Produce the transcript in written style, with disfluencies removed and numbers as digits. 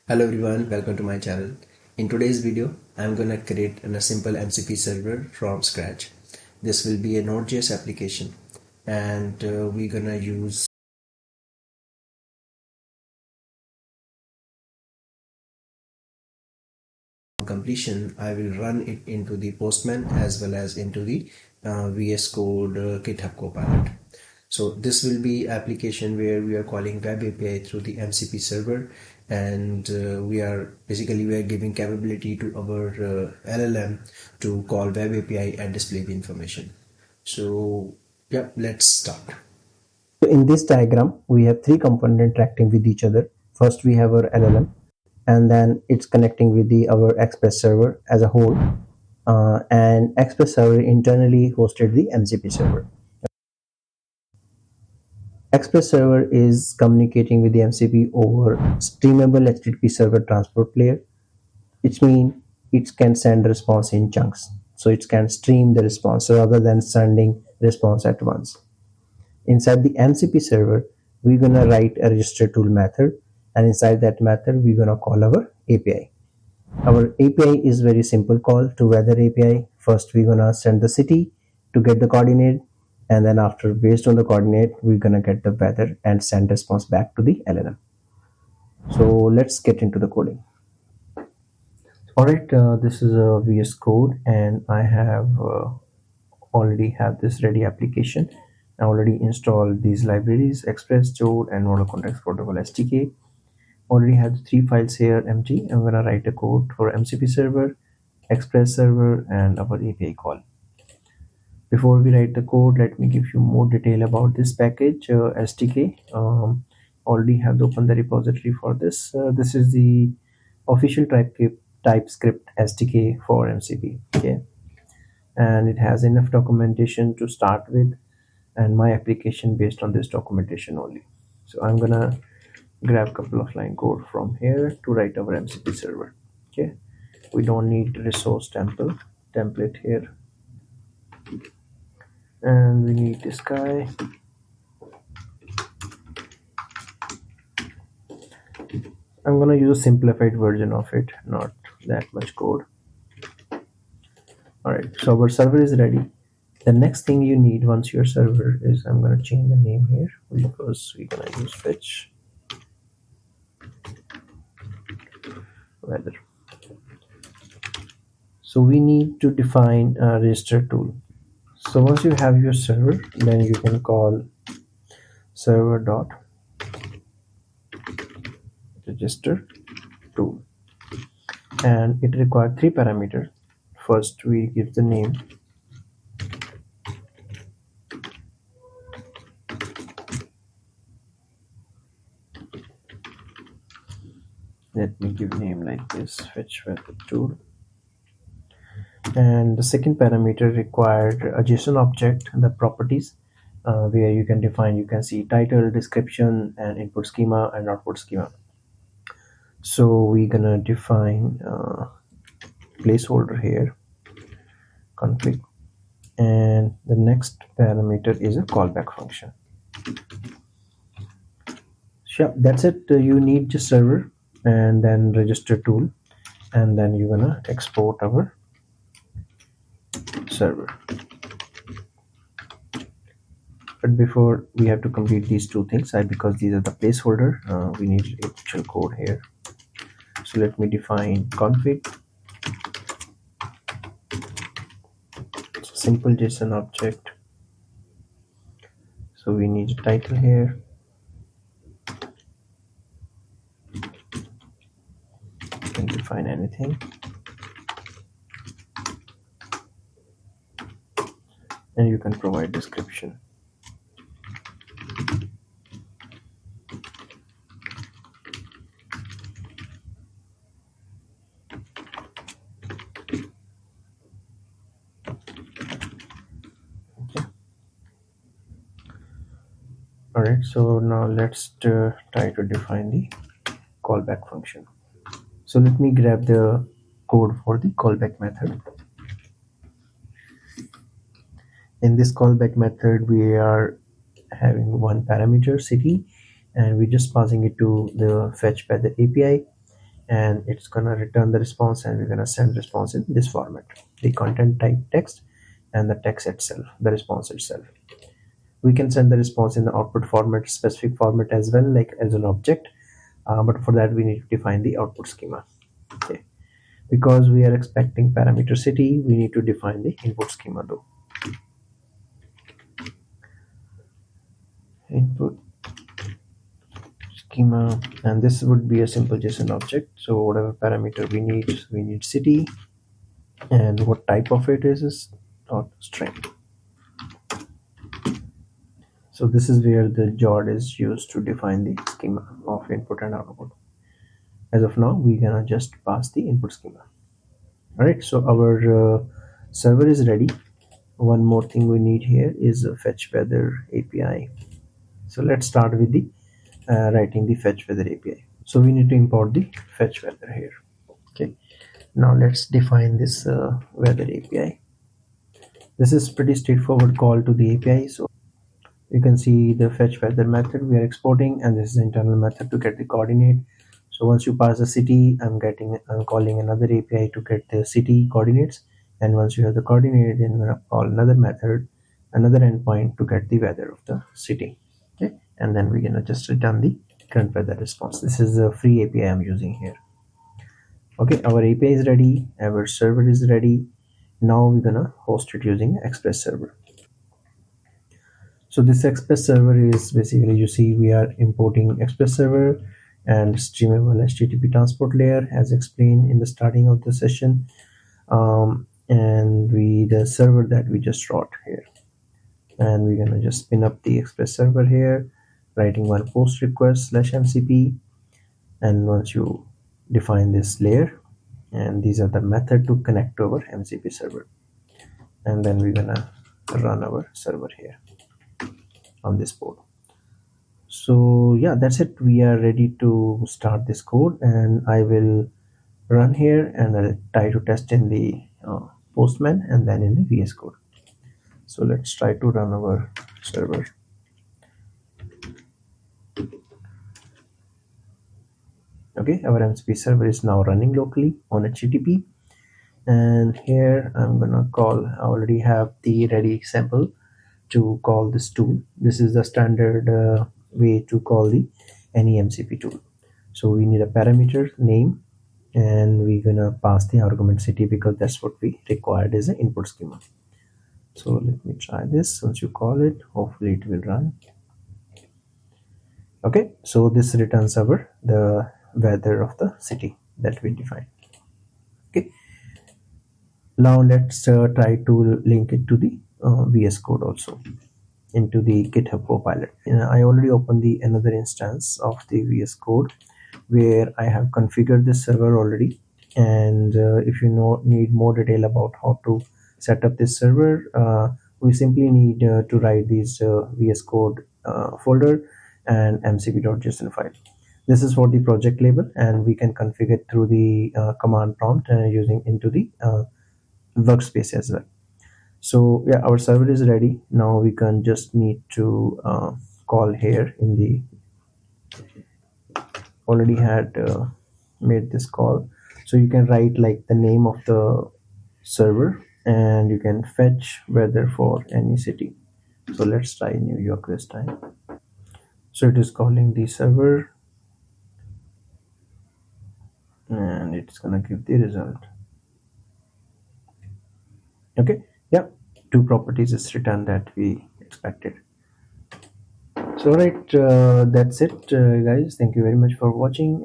Hello everyone, welcome to my channel. In today's video, I'm gonna create a simple MCP server from scratch. This will be a Node.js application, and we're gonna use completion. I will run it into the Postman as well as into the VS Code GitHub Copilot. So this will be application where we are calling web API through the MCP server, and we are giving capability to our LLM to call web API and display the information. So yeah, let's start. So in this diagram, we have three components interacting with each other. First, we have our LLM, and then it's connecting with our Express server as a whole. And Express server internally hosted the MCP server. Express server is communicating with the MCP over streamable HTTP server transport layer, which means it can send response in chunks. So it can stream the response rather than sending response at once. Inside the MCP server, we're gonna write a register tool method, and inside that method, we're gonna call our API. Our API is very simple call to weather API. First, we're gonna send the city to get the coordinate, and then after, based on the coordinate, we're gonna get the weather and send response back to the LLM. So let's get into the coding. Alright, this is a VS Code, and I have already have this ready application. I already installed these libraries: Express, Jode, and Model Context Protocol SDK. Already have the three files here empty. I'm gonna write a code for MCP server, Express server, and our API call. Before we write the code, let me give you more detail about this package SDK. Already have opened the repository for this. This is the official TypeScript SDK for MCP. Okay, and it has enough documentation to start with, and my application based on this documentation only. So I'm gonna grab a couple of line code from here to write our MCP server. Okay, we don't need resource template here, and we need this guy. I'm gonna use a simplified version of it, not that much code. All right, so our server is ready. The next thing you need once your server is, I'm gonna change the name here because we're gonna use fetch weather. So we need to define a register tool. So once you have your server, then you can call server dot register tool, and it requires three parameters. First, we give the name. Let me give name like this, fetch weather tool. And the second parameter required a JSON object, the properties, where you can see title, description, and input schema and output schema. So we're gonna define placeholder here, config, and the next parameter is a callback function. Sure, that's it. You need just server and then register tool, and then you're gonna export our server. But before, we have to complete these two things, because these are the placeholder, we need actual code here. So let me define config. It's a simple JSON object. So we need a title here. You can define anything. And you can provide description. Alright, so now let's try to define the callback function. So let me grab the code for the callback method. In this callback method, we are having one parameter, city, and we're just passing it to the fetch weather API. and it's gonna return the response, and we're gonna send response in this format: the content type text and the text itself, the response itself. We can send the response in the output format, specific format as well, like as an object, but for that we need to define the output schema. Okay, because we are expecting parameter city, we need to define the input schema though. Input schema, and this would be a simple JSON object. So whatever parameter we need city, and what type of it is dot string. So this is where the JOD is used to define the schema of input and output. As of now, we're gonna just pass the input schema. All right, so our server is ready. One more thing we need here is a fetch weather API. So let's start with the writing the fetch weather API. So we need to import the fetch weather here. Okay, now let's define this weather API. This is pretty straightforward call to the API. So you can see the fetch weather method we are exporting, and this is the internal method to get the coordinate. So once you pass the city, I'm calling another API to get the city coordinates, and once you have the coordinate, then I'm gonna call another method, another endpoint to get the weather of the city. Okay, and then we're gonna just return the current weather response. This is a free API I'm using here. Okay, our API is ready, our server is ready. Now we're gonna host it using Express server. So this Express server is basically, you see we are importing Express server and streamable HTTP transport layer as explained in the starting of the session, and the server that we just wrote here, and we're gonna just spin up the Express server here, writing one post request /MCP, and once you define this layer, and these are the method to connect to our MCP server, and then we're gonna run our server here on this board. So yeah, that's it. We are ready to start this code, and I will run here and I'll try to test in the Postman and then in the VS Code. So let's try to run our server. Okay, our MCP server is now running locally on HTTP, and here I'm gonna call, I already have the ready example to call this tool. This is the standard way to call the any MCP tool. So we need a parameter name, and we're gonna pass the argument city because that's what we required as an input schema. So let me try this. Once you call it, hopefully it will run. Okay, so this returns the weather of the city that we defined. Okay, now let's try to link it to the VS Code also into the GitHub Copilot. I already opened the another instance of the VS Code where I have configured this server already, and if you need more detail about how to set up this server, we simply need to write these VS Code folder and mcp.json file. This is for the project label, and we can configure it through the command prompt using into the workspace as well. So yeah, our server is ready. Now we can just need to call here in the already had made this call. So you can write like the name of the server, and you can fetch weather for any city. So let's try New York this time. So it is calling the server, and it's gonna give the result. Okay, yeah, two properties is returned that we expected. So right, that's it guys. Thank you very much for watching.